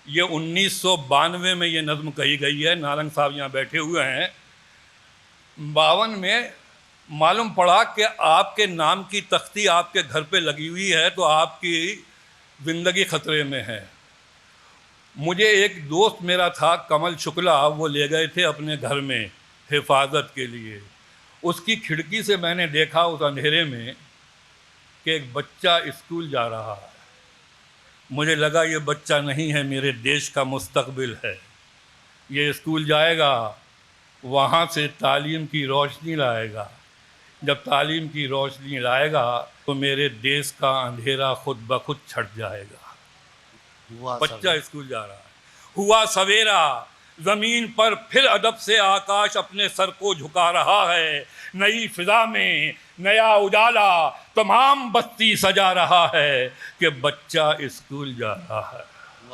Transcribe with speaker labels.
Speaker 1: ये 1992 में ये नज़्म कही गई है। नारंग साहब यहाँ बैठे हुए हैं। 52 में मालूम पड़ा कि आपके नाम की तख्ती आपके घर पे लगी हुई है तो आपकी ज़िंदगी ख़तरे में है। मुझे एक दोस्त मेरा था कमल शुक्ला, वो ले गए थे अपने घर में हिफाजत के लिए। उसकी खिड़की से मैंने देखा उस अंधेरे में कि एक बच्चा स्कूल जा रहा है। मुझे लगा ये बच्चा नहीं है, मेरे देश का मुस्तकबिल है। ये स्कूल जाएगा, वहाँ से तालीम की रोशनी लाएगा। जब तालीम की रोशनी लाएगा तो मेरे देश का अंधेरा खुद ब खुद छट जाएगा। बच्चा स्कूल जा रहा है। हुआ सवेरा, जमीन पर फिर अदब से आकाश अपने सर को झुका रहा है। नई फिजा में नया उजाला तमाम बस्ती सजा रहा है कि बच्चा स्कूल जा रहा है।